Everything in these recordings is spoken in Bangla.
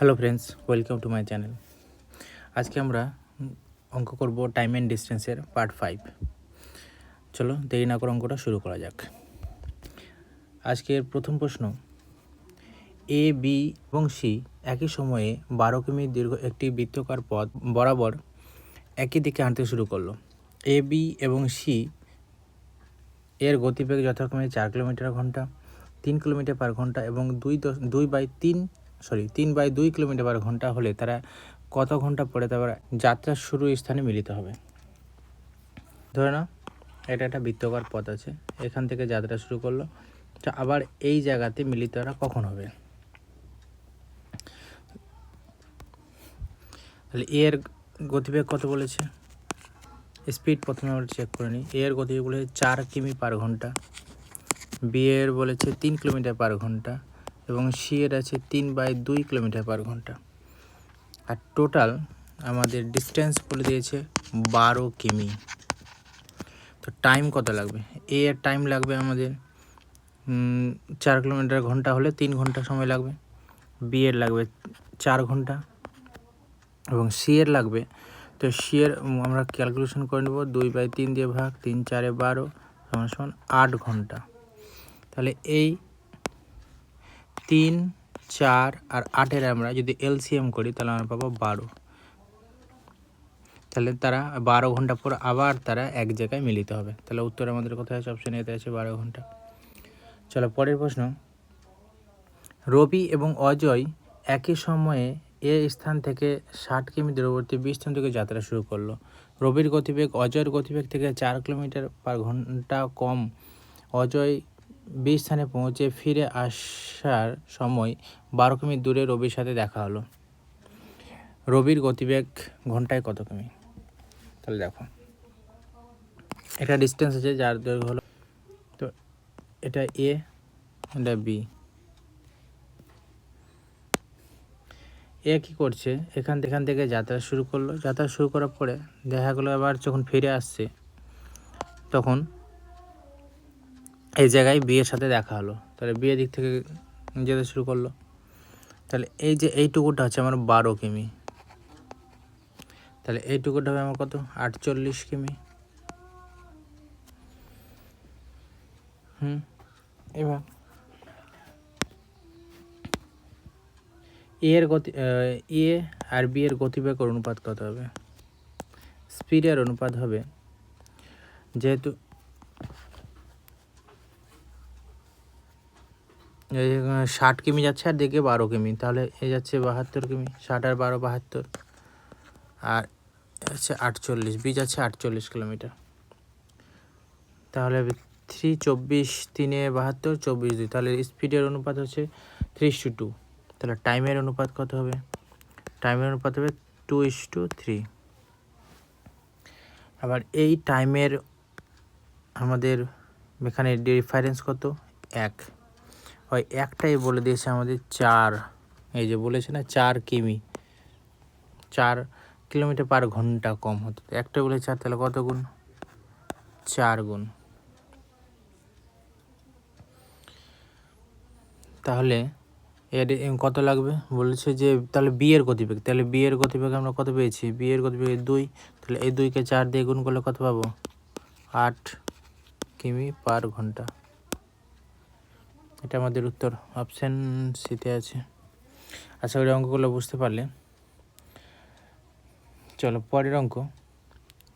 Hello friends, welcome to my channel. আজকে আমরা অঙ্ক করব টাইম অ্যান্ড ডিস্টেন্সের পার্ট 5। চলো দেরি না করে অঙ্কটা শুরু করা যাক। আজকের প্রথম প্রশ্ন, এ বি এবং সি একই সময়ে 12 কিমি দীর্ঘ একটি বৃত্তাকার পথ বরাবর একই দিকে হাঁটতে শুরু করলো। এ বি এবং সি এর গতিবেগ যথাক্রমে 4 কিলোমিটার ঘন্টা, 3 কিলোমিটার পার ঘন্টা এবং 3/2 কিলোমিটার পার ঘন্টা হলে তারা কত ঘন্টা পরে তারপর যাত্রার শুরু স্থানে মিলিত হবে। ধরে নাও এটা একটা বৃত্তাকার পথ আছে, এখান থেকে যাত্রা শুরু করলো, তো আবার এই জায়গাতে মিলিত ওরা কখন হবে? তাহলে এর গতিবেগ কত বলেছে? স্পিড প্রথমে আমরা চেক করে নিই। এর গতিবেগ বলেছে 4 কিমি পার ঘন্টা, বি এর বলেছে 3 কিলোমিটার পার ঘন্টা এবং সি এর আছে 3/2 কিলোমিটার পার ঘন্টা। আর টোটাল আমাদের ডিস্টেন্স বলে দিয়েছে 12 কিমি। তো টাইম কত লাগবে? এ এর টাইম লাগবে আমাদের 4 কিলোমিটার ঘন্টা হলে 3 ঘন্টা সময় লাগবে, বি এর লাগবে 4 ঘন্টা এবং সি এর লাগবে, তো সি এর আমরা ক্যালকুলেশন করে নেব, 2/3 দিয়ে ভাগ, 3 4 12 সমান 8 ঘন্টা। তাহলে এই 3 4 আর 8-এর আমরা যদি এলসিএম করি তাহলে আমরা পাবো 12। তাহলে তারা 12 ঘন্টা পর আবার তারা এক জায়গায় মিলিত হবে। তাহলে উত্তর আমাদের কোথায় আছে? অপশন এতে আছে 12 ঘন্টা। চলো পরের প্রশ্ন, রবি এবং অজয় একই সময়ে এ স্থান থেকে 60 কিমি দূরবর্তী বি স্থান থেকে যাত্রা শুরু করলো। রবির গতিবেগ অজয়ের গতিবেগ থেকে 4 কিলোমিটার পার ঘন্টা কম। অজয় বি স্থানে পৌঁছে ফিরে আসার সময় 12 কিমি দূরে রবির সাথে দেখা হলো। রবির গতিবেগ ঘন্টায় কত কিমি? তাহলে দেখো এটা ডিস্টেন্স আছে যার দৈর্ঘ্য হলো, তো এটা এ, এটা বি। এ কী করছে, এখান থেকে যাত্রা শুরু করলো, যাত্রা শুরু করার পরে দেখা গেলো আবার যখন ফিরে আসছে তখন এই জায়গায় বিয়ের সাথে দেখা হলো। তাহলে বিয়ের দিক থেকে যেতে শুরু করলো। তাহলে এই যে এইটুকুটা হচ্ছে আমার 12 কিমি, তাহলে এইটুকুটা হবে আমার কত? 48 কিমি। এবার এর গতি এ আর বি এর গতিবেগের অনুপাত কত হবে? স্পিডের অনুপাত হবে, যেহেতু 60 কিমি যাচ্ছে আর দিকে 12 কিমি, তাহলে এ যাচ্ছে 72 কিমি, 60 আর 12 72, আর হচ্ছে 48, বি যাচ্ছে 48 কিলোমিটার। তাহলে 3 24 3 72 24 2, তাহলে স্পিডের অনুপাত হচ্ছে 3:2। তাহলে টাইমের অনুপাত কত হবে? টাইমের অনুপাত হবে 2:3। আবার এই টাইমের আমাদের এখানে ডিফারেন্স কত? 1। ওই একটাই বলে দিয়েছে আমাদের 4, এই যে বলেছে না 4 কিমি, 4 কিলোমিটার পার ঘন্টা কম হতো, একটা বলে 4, তাহলে কত গুণ? 4 গুণ। তাহলে এর কত লাগবে বলেছে যে, তাহলে বি এর গতিবেগ, তাহলে বি এর গতিবেগ আমরা কত পেয়েছি? বি এর গতিবেগ 2, তাহলে এই 2কে 4 দিয়ে গুণ করলে কত পাবো? 8 কিমি পার ঘন্টা। এটা আমাদের উত্তর, অপশান সিতে আছে। আশা করি অঙ্কগুলো বুঝতে পারলে। চলো পরের অঙ্ক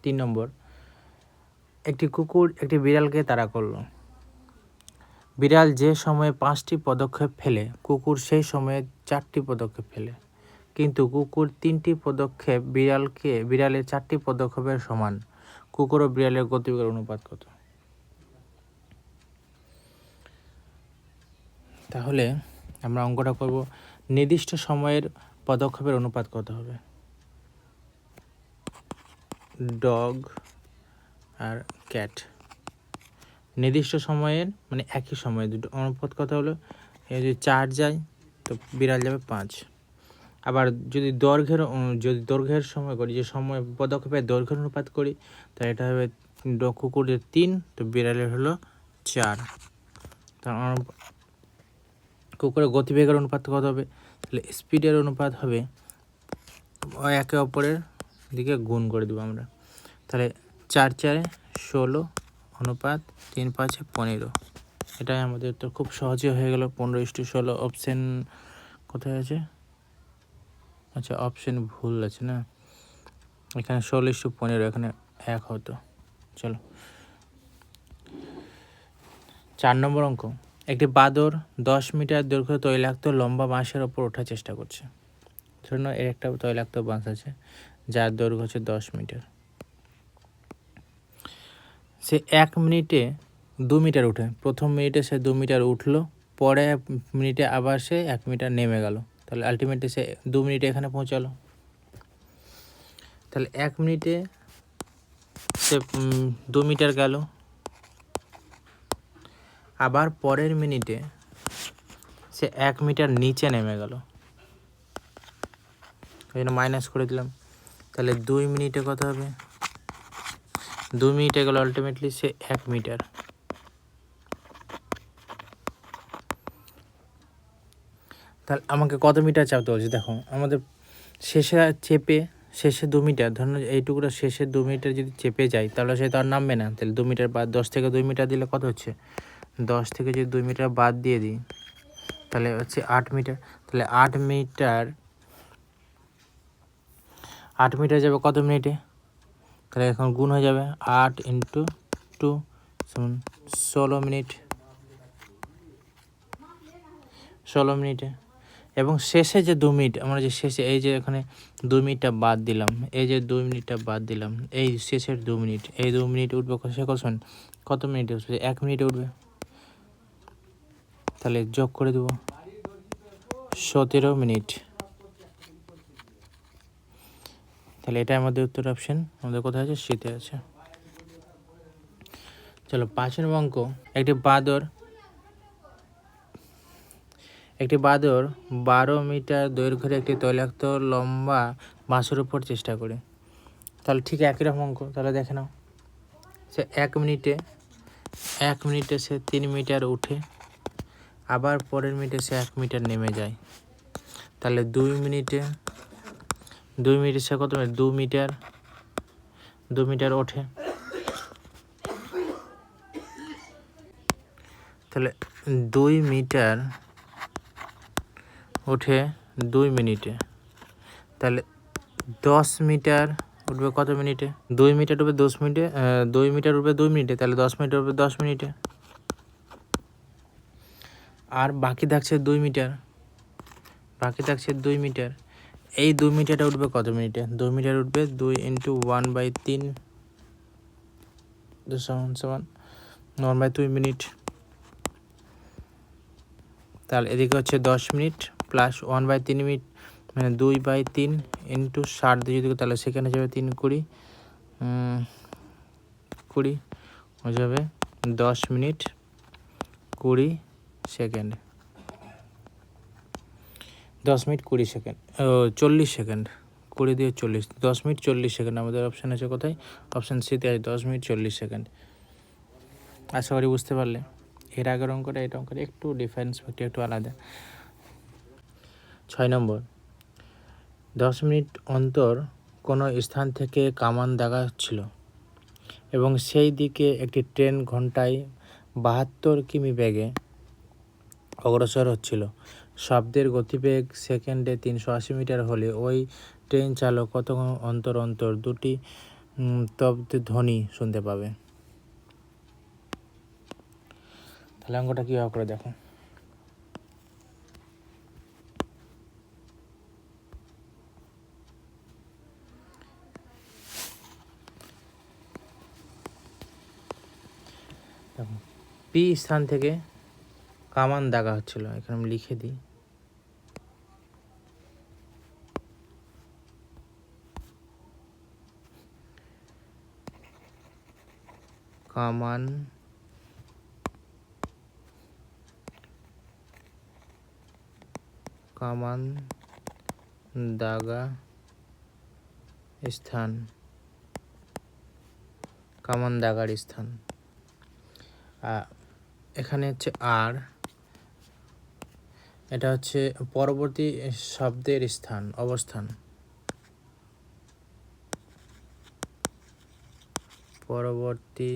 3 নম্বর, একটি কুকুর একটি বিড়ালকে তাড়া করলো। বিড়াল যে সময়ে 5টি পদক্ষেপ ফেলে, কুকুর সেই সময়ে 4টি পদক্ষেপ ফেলে, কিন্তু কুকুর 3টি পদক্ষেপ বিড়ালের 4টি পদক্ষেপের সমান। কুকুর ও বিড়ালের গতিবেগের অনুপাত কত? তাহলে আমরা অঙ্কটা করব, নির্দিষ্ট সময়ের পদক্ষেপের অনুপাত কত হবে? ডগ আর ক্যাট, নির্দিষ্ট সময়ের মানে একই সময়ে দুটো অনুপাত কত হলো? এই যদি 4 যায় তো বিড়াল যাবে 5। আবার যদি দৈর্ঘ্যের সময় করি, যে সময় পদক্ষেপের দৈর্ঘ্যের অনুপাত করি, তাহলে এটা হবে কুকুরের 3, তো বিড়ালের হলো 4। তার কুকুরের গতিবেগের অনুপাত কত হবে? তাহলে স্পিডের অনুপাত হবে একে অপরের দিকে গুণ করে দেবো আমরা। তাহলে 4 4 16 অনুপাত 3 5 15। এটাই আমাদের তো খুব সহজে হয়ে গেল। 15:16 অপশন কোথায় আছে? আচ্ছা, অপশন ভুল আছে না, এখানে 16:15, এখানে 1 হতো। চলো 4 নম্বর অঙ্ক। একটি বাদর 10 মিটার দৈর্ঘ্য তৈলাক্ত লম্বা বাঁশের ওপর ওঠার চেষ্টা করছে। ধরুন এর একটা তৈলাক্ত বাঁশ আছে যার দৈর্ঘ্য হচ্ছে 10 মিটার। সে 1 মিনিটে 2 মিটার উঠে। প্রথম মিনিটে সে 2 মিটার উঠলো, পরে মিনিটে আবার সে 1 মিটার নেমে গেল। তাহলে আলটিমেটলি সে 2 মিনিটে এখানে পৌঁছালো। তাহলে 1 মিনিটে সে 2 মিটার গেল, আবার পরের মিনিটে সে 1 মিটার নিচে নেমে গেল, ওই জন্য মাইনাস করে দিলাম। তাহলে 2 মিনিটে কত হবে? 2 মিনিটে গেল আলটিমেটলি সে 1 মিটার। তাহলে আমাকে কত মিটার চাপতে বলছে? দেখো আমাদের শেষে চেপে শেষে 2 মিটার, ধরুন এইটুকুটা শেষে 2 মিটার যদি চেপে যায় তাহলে সে তো আর নামবে না। তাহলে 2 মিটার বাদ 10 থেকে 2 মিটার দিলে কত হচ্ছে? 10 থেকে যদি 2 মিটার বাদ দিয়ে দিই তাহলে হচ্ছে 8 মিটার। তাহলে 8 মিটার যাবে কত মিনিটে? তাহলে এখন গুণ হয়ে যাবে, 8 × 2 = 16 মিনিট। 16 মিনিটে। এবং শেষে যে 2 মিনিট, আমরা যে শেষে এই যে এখানে 2 মিনিটটা বাদ দিলাম, এই যে 2 মিনিটটা বাদ দিলাম, এই শেষের 2 মিনিট, এই 2 মিনিট উঠবে কত মিনিটে উঠবে? 1 মিনিটে উঠবে। তাহলে যোগ করে দেবো 17 মিনিট। তাহলে এটা আমাদের উত্তর অপশন আমাদের কোথায় আছে? শীতে আছে। চলো 5 নম্বর অঙ্ক। একটি বাদর 12 মিটার দৈর্ঘ্যের একটি তৈলাক্ত লম্বা বাঁশের উপর চেষ্টা করে। তাহলে ঠিক একই রকম অঙ্ক। তাহলে দেখে নাও, সে 1 মিনিটে সে 3 মিটার উঠে, আবার পরের মিনিটে সে 1 মিটার নেমে যায়। তাহলে 2 মিনিটে সে কত মিটার? 2 মিটার ওঠে। তাহলে 2 মিটার উঠে 2 মিনিটে, তাহলে 10 মিটার উঠবে কত মিনিটে? 2 মিটার উঠবে 10 মিনিটে, 2 মিটার উঠবে 2 মিনিটে, তাহলে 10 মিটার উঠবে 10 মিনিটে। আর বাকি থাকছে 2 মিটার, এই 2 মিটারটা উঠবে কত মিনিটে? 2 মিটার উঠবে 2 × 1/3 সমান 1/2 মিনিট। তাহলে এদিকে হচ্ছে 10 মিনিট প্লাস 1/3 মিনিট, মানে 2/3 × 60 দিয়ে যদি, তাহলে সেখানে যাবে 3 20 হয়ে যাবে 10 minute 20 second. 10 minute 20 second, 40 second, 20 দিয়ে 40, 10 মিনিট 40 সেকেন্ড। আমাদের অপশান আছে কোথায়? অপশান সিতে আছে 10 মিনিট 40 সেকেন্ড। আশা করি বুঝতে পারলে। এর আগের অঙ্কটা এটা অঙ্কটা একটু ডিফারেন্স একটু আলাদা। 6 নম্বর। 10 মিনিট অন্তর কোনো স্থান থেকে কামান দাগা হচ্ছিল এবং সেই দিকে একটি ট্রেন ঘন্টায় 72 কিমি বেগে অগ্রসর হচ্ছিল। শব্দের গতিবেগ সেকেন্ডে 380 মিটার হলে ওই ট্রেন চালক কতক্ষণ অন্তর অন্তর দুটি তব্দ ধ্বনি শুনতে পাবে? তাহলে অঙ্কটা কীভাবে করে দেখো। দেখো, পি স্থান থেকে কামান দাগা হচ্ছিল, এখানে আমি লিখে দিই। কামান দাগা স্থান, কামান দাগার স্থান। এখানে হচ্ছে আর, এটা হচ্ছে পরবর্তী শব্দের অবস্থান, পরবর্তী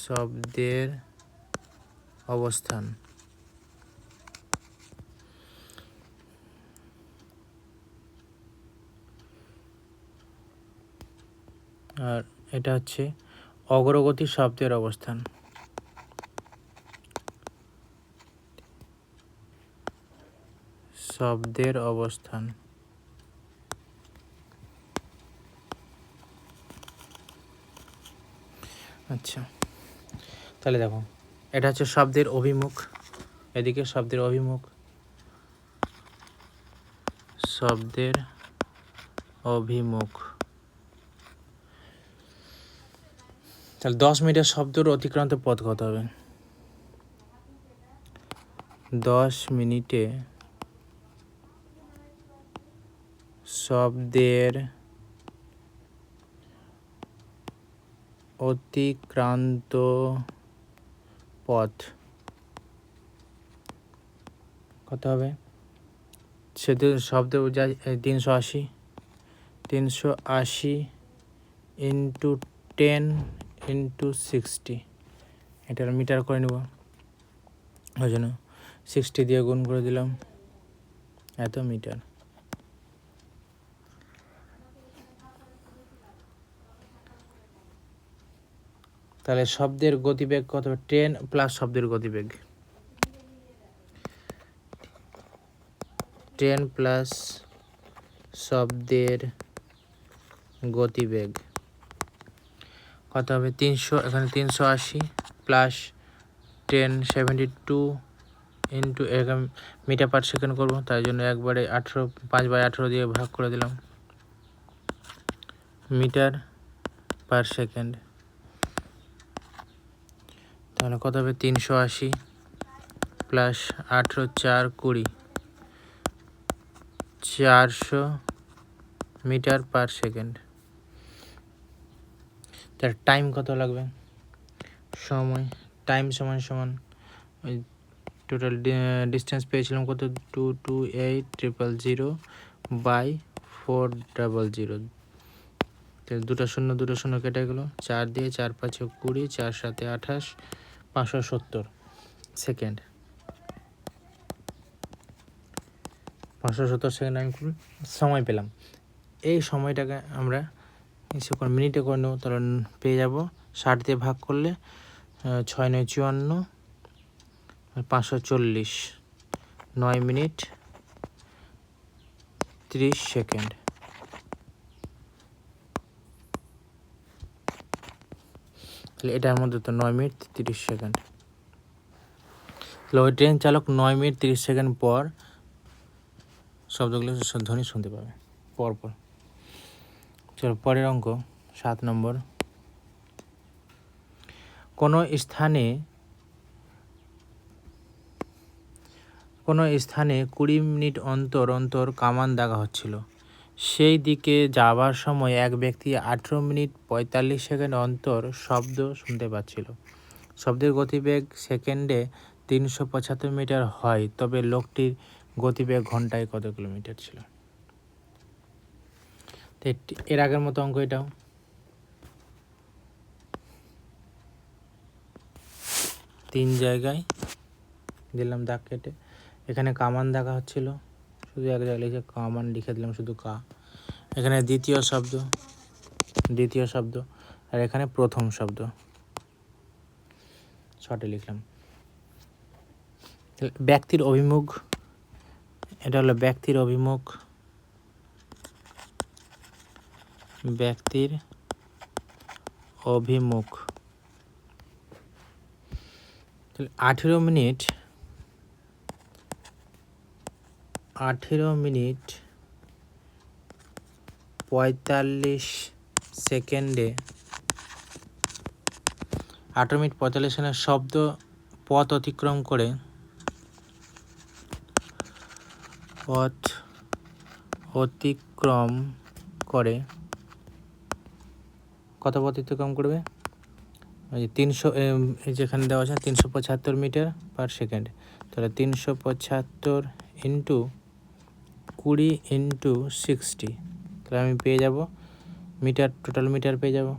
শব্দের অবস্থান। আর এটা হচ্ছে অগ্রগতি শব্দের অবস্থান। শব্দের অবস্থান। আচ্ছা, তাহলে দেখো এটা হচ্ছে শব্দের অভিমুখ, এদিকে শব্দের অভিমুখ, শব্দের অভিমুখ। তাহলে 10 মিনিটের শব্দের অতিক্রান্ত পথ কত হবে? 10 মিনিটে শব্দের অতিক্রান্ত পথ কত হবে? সেটা শব্দ যা 380 ইন্টু 10 ইন্টু 60, এটার মিটার করে নেব, ওই জন্য 60 দিয়ে গুণ করে দিলাম, এত মিটার। তাহলে শব্দের গতিবেগ কত হবে? 10 প্লাস শব্দের গতিবেগ, 10 প্লাস শব্দের গতিবেগ কত হবে? 300, এখানে 380 প্লাস 10 72 ইন্টু এরকম মিটার পার সেকেন্ড করবো, তাই জন্য একবারে 5/18 দিয়ে ভাগ করে দিলাম, মিটার পার সেকেন্ড। তাহলে কত হবে? 380 প্লাস 18 4 20, 400 মিটার পার সেকেন্ড। তার টাইম কত লাগবে? সময়, টাইম সমান ওই টোটাল ডিস্টেন্স পেয়েছিলাম কত? 228000 বাই 400। তাহলে 2 শূন্য কেটে গেলো, 4 দিয়ে 4 5 20, 4 7 28, 570 সেকেন্ড। 570 সেকেন্ড আমি সময় পেলাম। এই সময়টাকে আমরা কিছুক্ষণ মিনিটে করে নেব, তাহলে পেয়ে যাব 60 দিয়ে ভাগ করলে 6 9 54, 540, 9 মিনিট 30 সেকেন্ড। তাহলে এটার মধ্যে তো 9 মিনিট 30 সেকেন্ড। তাহলে ওই ট্রেন চালক 9 মিনিট 30 সেকেন্ড পর শব্দগুলো ধ্বনি শুনতে পাবে পরপর। চলো পরের অঙ্ক 7 নম্বর। কোনো স্থানে 20 মিনিট অন্তর অন্তর কামান দাগা হচ্ছিল। সেই দিকে যাবার সময় এক ব্যক্তি 18 মিনিট 45 সেকেন্ড অন্তর শব্দ শুনতে পাচ্ছিল। শব্দের গতিবেগ সেকেন্ডে 375 মিটার হয়, তবে লোকটির গতিবেগ ঘন্টায় কত কিলোমিটার ছিল? এর আগের মতো অঙ্ক এটাও। তিন জায়গায় দিলাম দাগ কেটে, এখানে কামান দেখা হচ্ছিল, শুধু এক জায়গায় লিখে কামান লিখে দিলাম, শুধু কা। এখানে দ্বিতীয় শব্দ, আর এখানে প্রথম শব্দ শর্টে লিখলাম। ব্যক্তির অভিমুখ, এটা হলো ব্যক্তির অভিমুখ, ব্যক্তির অভিমুখ। 18 মিনিট 45 সেকেন্ডে 18 মিনিট 45 সেকেন্ডে শব্দ পথ অতিক্রম করে কত পথ অতিক্রম করবে? ওই 300, যেখানে দেওয়া আছে 375 মিটার পার সেকেন্ড, তাহলে 375 ইন্টু 20 ইন্টু 60, তাহলে আমি পেয়ে যাব মিটার, টোটাল মিটার পেয়ে যাব।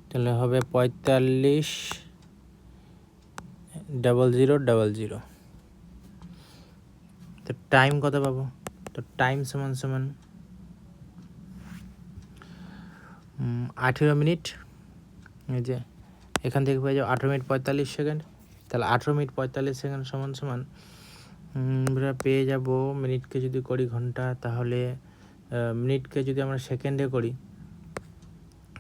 তাহলে হবে 45,000,000। তো টাইম কত পাবো? তো টাইম সমান সমান 18 মিনিট। এই যে এখান থেকে পেয়ে যাবো 18 মিনিট 45 সেকেন্ড। তাহলে 18 মিনিট 45 সেকেন্ড সমান সমান আমরা পেয়ে যাব, মিনিটকে যদি করি ঘন্টা, তাহলে মিনিটকে যদি আমরা সেকেন্ডে করি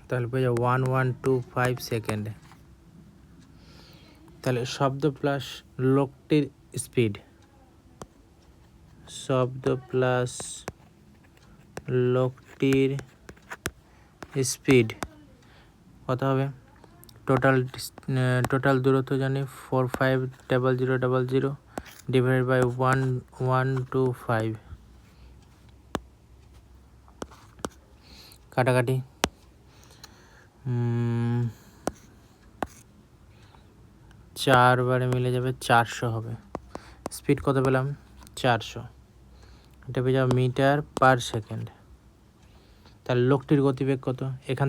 তাহলে পেয়ে যাবো 1125 সেকেন্ডে। তাহলে শব্দ প্লাস লোকটির স্পিড, শব্দ প্লাস লোকটির স্পিড কত হবে? টোটাল দূরত্ব জানি 45,000,000 ডিভাইডেড বাই 1125, কাটাকাটি 4 বারে মিলে যাবে 400 হবে। স্পিড কত পেলাম? 400। এটা পেয়ে যাবো মিটার পার সেকেন্ড। তাহলে লোকটির গতিবেগ কত? এখান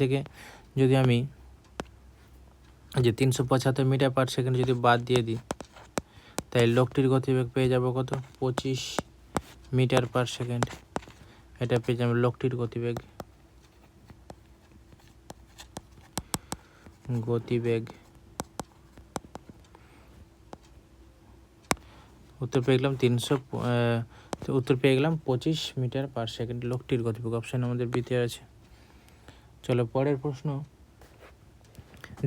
থেকে যদি আমি যে 375 মিটার পার সেকেন্ড যদি বাদ দিয়ে দিই, তাই লোকটির গতিবেগ পেয়ে যাব কত? 25 মিটার পার সেকেন্ড। এটা পেয়ে যাবো লোকটির গতিবেগ। উত্তর পেয়ে গেলাম 25 মিটার পার সেকেন্ড লোকটির গতিবেগ। অপশান আমাদের বিতে আছে। চলো পরের প্রশ্ন।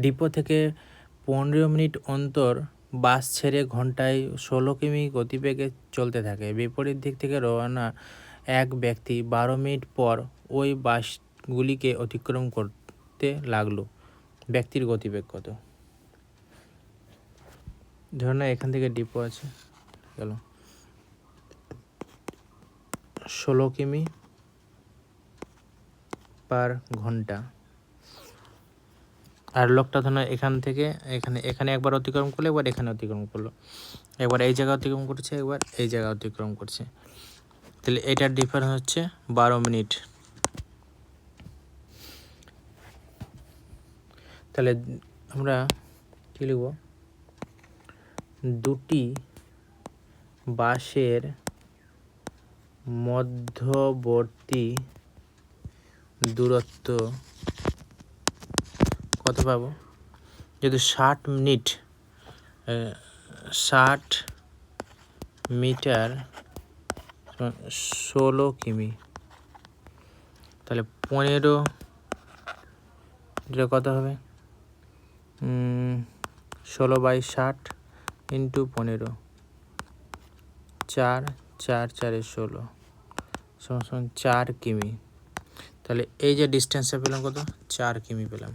ডিপো থেকে 15 মিনিট অন্তর বাস ছেড়ে ঘন্টায় 16 কিমি গতিবেগে চলতে থাকে। বিপরীত দিক থেকে রওনা এক ব্যক্তি 12 মিনিট পর ওই বাসগুলিকে অতিক্রম করতে লাগলো। ব্যক্তির গতিবেগ কত? ধরুন এখান থেকে ডিপো আছে, গেল 16 কিমি পার ঘন্টা। আর লোকটা ধরুন এখান থেকে এখানে একবার অতিক্রম করলো, একবার এখানে অতিক্রম করলো, একবার এই জায়গা অতিক্রম করছে, একবার এই জায়গা অতিক্রম করছে। তাহলে এটার ডিফারেন্স হচ্ছে 12 মিনিট। তাহলে আমরা কী লিখব? দুটি বাসের মধ্যবর্তী দূরত্ব কত পাবো? যদি 60 মিটার 16 কিমি, তাহলে 15 যেটা কত হবে? 16/60 ইন্টু 15, 4 4 4 16 সমান 4 কিমি। তাহলে এই যে ডিস্টেন্সটা পেলাম কত? 4 কিমি পেলাম।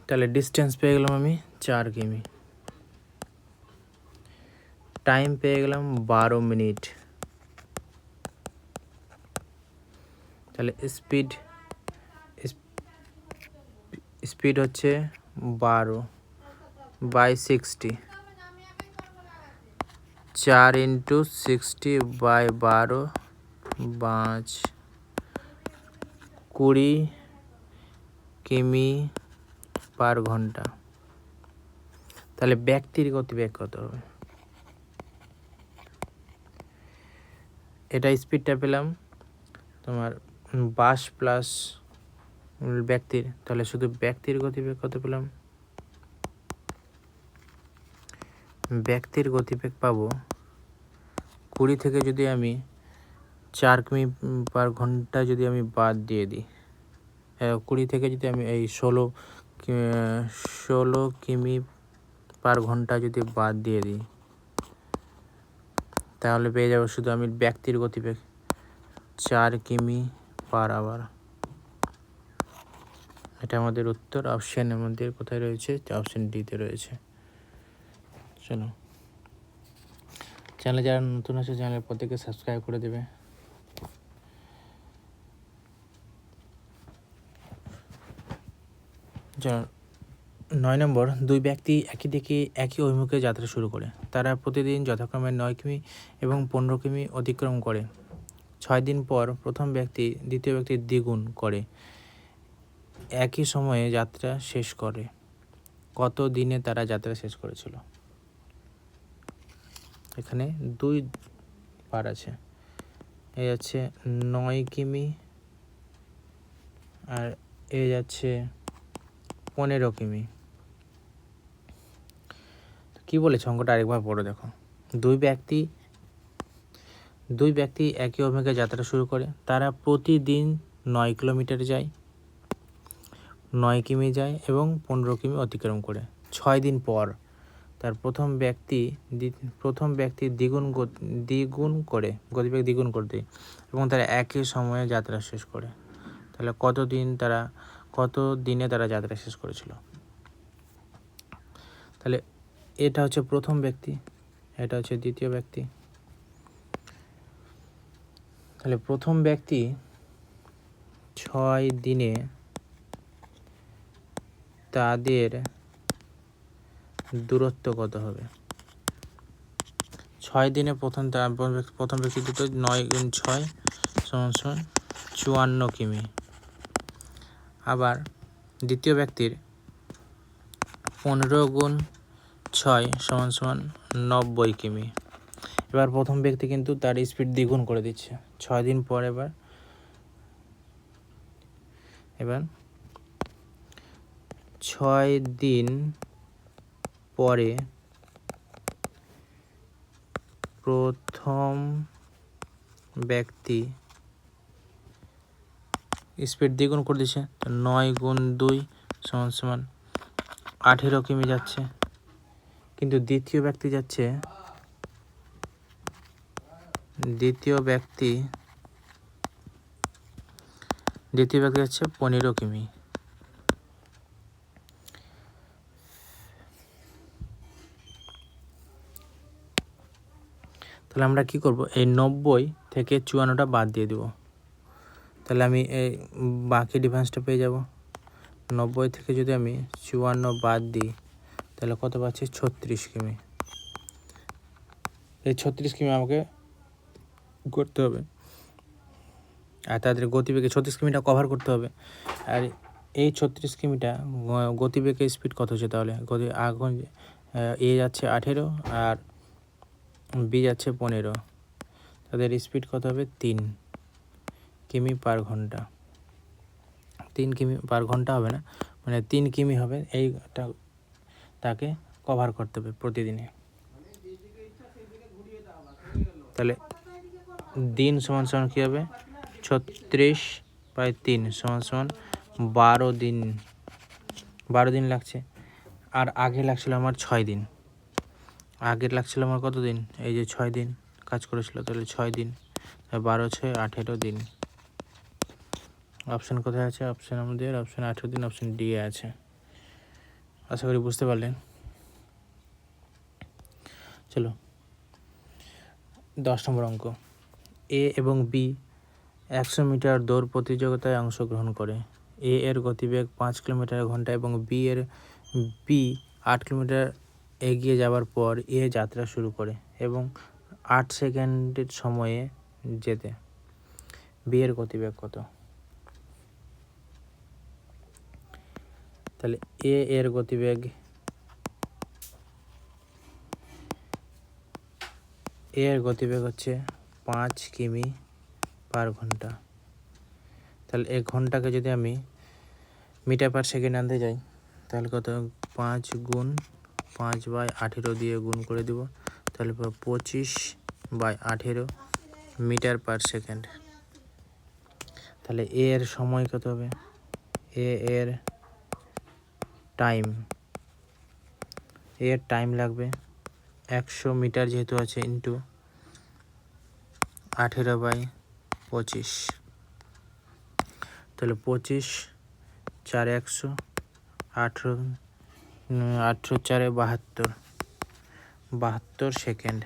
তাহলে ডিস্টেন্স পেয়ে গেলাম আমি 4 কিমি। টাইম পেয়ে গেলাম 12 মিনিট। তাহলে স্পিড হচ্ছে 12/60, 4 ইন্টু 60/12 5 20 কিমি পার ঘন্টা। তাহলে ব্যক্তির গতিবেগ কত হবে? এটা স্পিডটা পেলাম তোমার বাস প্লাস ব্যক্তির, তাহলে শুধু ব্যক্তির গতিবেগ কত পেলাম? ব্যক্তির গতিবেগ পাবো 20 থেকে যদি আমি 4 কিমি পার ঘন্টা যদি আমি বাদ দিয়ে দিই, 20 থেকে যদি আমি এই 16 কিমি পার ঘন্টা যদি বাদ দিয়ে দিই, তাহলে পেয়ে যাবো শুধু আমি ব্যক্তির গতিবেগ 4 কিমি পার আওয়ার। এটা আমাদের উত্তর। অপশান আমাদের কোথায় রয়েছে? অপশান ডিতে রয়েছে। চলো, চ্যানেলে যারা নতুন আছে চ্যানেলের প্রত্যেকে সাবস্ক্রাইব করে দেবে। 9 নম্বর, দুই ব্যক্তি একই দিকে একই অভিমুখে যাত্রা শুরু করে। তারা প্রতিদিন যথাক্রমে 9 কিমি এবং 15 কিমি অতিক্রম করে। 6 দিন পর প্রথম ব্যক্তি দ্বিতীয় ব্যক্তির দ্বিগুণ করে একই সময়ে যাত্রা শেষ করে। কত দিনে তারা যাত্রা শেষ করেছিল? এখানে 2 পার আছে, এই যাচ্ছে 9 কিমি আর এই যাচ্ছে 15 কিমি। কি বলেছে অঙ্কটা আরেকবার পড়ো দেখো। দুই ব্যক্তি একই অভিমুখে যাত্রা শুরু করে। তারা প্রতিদিন 9 কিলোমিটার যায়, 9 কিমি যায় এবং 15 কিমি অতিক্রম করে। 6 দিন পর তার প্রথম ব্যক্তি দ্বিগুণ করে গতিবেগ দ্বিগুণ করতে এবং তারা একই সময়ে যাত্রা শেষ করে। তাহলে কত দিনে তারা যাত্রা শেষ করেছিল? তাহলে এটা হচ্ছে প্রথম ব্যক্তি, এটা হচ্ছে দ্বিতীয় ব্যক্তি। তাহলে প্রথম ব্যক্তি 6 দিনে তাদের দূরত্ব কত হবে? 6 দিনে প্রথম ব্যক্তি দুটো 9 গুণ 6 সমান 54 কিমি। আবার দ্বিতীয় ব্যক্তির 15 গুণ 6 সমান 90 কিমি। এবার প্রথম ব্যক্তি কিন্তু তার স্পিড দ্বিগুণ করে দিচ্ছে 6 দিন পর। এবার 6 দিন পরে প্রথম ব্যক্তি স্পিড দ্বিগুণ করে দিচ্ছে, 9 গুণ 2 সমান 18 কিমি যাচ্ছে। কিন্তু দ্বিতীয় ব্যক্তি যাচ্ছে 15 কিমি। তাহলে আমরা কি করব, এই 90 থেকে 54টা বাদ দিয়ে দেব। তাহলে আমি এই বাকি ডিফারেন্সটা পেয়ে যাব। 90 থেকে যদি আমি 54 বাদ দিই তাহলে কত পাচ্ছি? 36 কিমি। এই 36 কিমি আমাকে করতে হবে, আর তাদের গতিবেগে 36 কিমিটা কভার করতে হবে। আর এই 36 কিমিটা গতিবেগের স্পিড কত হচ্ছে? তাহলে এখন এ যাচ্ছে 18 আর বি যাচ্ছে 15, তাদের স্পিড কত হবে? 3 কিমি পার ঘন্টা। 3 কিমি পার ঘন্টা হবে না, মানে 3 কিমি হবে। এইটা তাকে কভার করতে হবে প্রতিদিনে। তাহলে দিন সমান কী হবে? 36/3 সমান 12 দিন। 12 দিন লাগছে। আর আগে লাগছিল আমার 6 দিন। আগের লাগছিল আমার কত দিন? এই যে 6 দিন কাজ করেছিল, তাহলে 6 দিন, 12 6 18 দিন। অপশান কোথায় আছে? অপশান 18 দিন, অপশান ডি আছে। আশা করি বুঝতে পারলেন। চলো 10 নম্বর অঙ্ক। এ এবং বি 100 মিটার দৌড় প্রতিযোগিতায় অংশগ্রহণ করে। এ এর গতিবেগ 5 কিলোমিটার ঘন্টা এবং বি 8 কিলোমিটার এগিয়ে যাওয়ার পর এ যাত্রা শুরু করে এবং 8 সেকেন্ডের সময়ে যেতে। বি এর গতিবেগ কত? তাহলে এ এর গতিবেগ হচ্ছে 5 কিমি পার ঘন্টা। তাহলে এক ঘন্টাকে যদি আমি মিটার পার সেকেন্ড আনতে যাই তাহলে কত? 5 গুণ 5/18 দিয়ে গুণ করে দেব, তাহলে 25/18 মিটার পার সেকেন্ড। তাহলে এর সময় কত হবে? এর টাইম লাগবে 100 মিটার যেহেতু আছে, ইন্টু 18/25। তাহলে 25 4 100, 18 4 72 সেকেন্ড।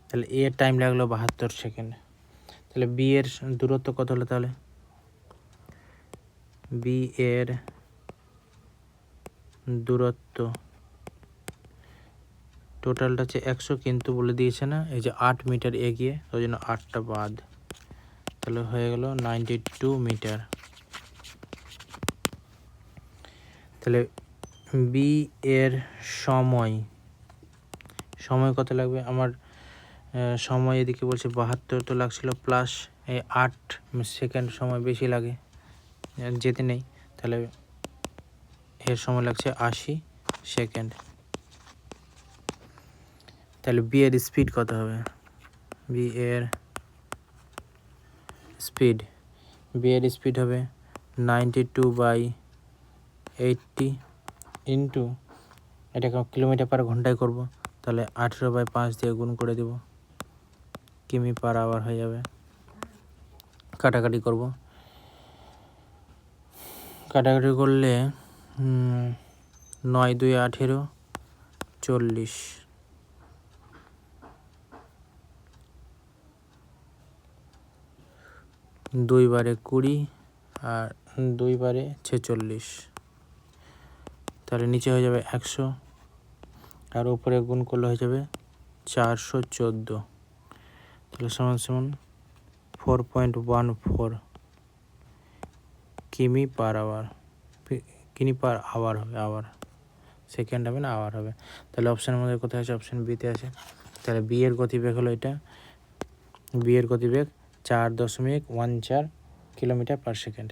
তাহলে এর টাইম লাগলো 72 সেকেন্ড। তাহলে বি এর দূরত্ব কত হলো? তাহলে বি এর দূরত্ব টোটালটা হচ্ছে 100, কিন্তু বলে দিয়েছে না এই যে 8 মিটার এগিয়ে, ওই জন্য 8টা বাদ, তাহলে হয়ে গেল 92 মিটার। তাহলে বি এর সময় কত লাগবে? আমার সময় এদিকে বলছে 72 তো লাগছিল, প্লাস এই 8 সেকেন্ড সময় বেশি লাগে যেতে নেই, তাহলে এর সময় লাগছে 80 সেকেন্ড। তাহলে বি এর স্পিড কত হবে? বি এর স্পিড হবে 92/80 ইন্টু, এটাকে কিলোমিটার পার ঘন্টায় করব, তাহলে 18/5 দিয়ে গুণ করে দেব, কিমি পার আওয়ার হয়ে যাবে। কাটাকাটি করব, কাটাকাটি করলে 9 2 18 40, 2 বারে 20 আর 2 বারে 46, তাহলে নিচে হয়ে যাবে 100 আর উপরে গুণ করলে হয়ে যাবে 414, তাহলে সমান 4.14 কিমি পার আওয়ার হবে, আওয়ার সেকেন্ড হবে না, আওয়ার হবে। তাহলে অপশানের মধ্যে কোথায় আছে? অপশান বিতে আছে। তাহলে বি এর গতিবেগ হলো এটা, বি এর গতিবেগ 4.14 কিলোমিটার পার সেকেন্ড।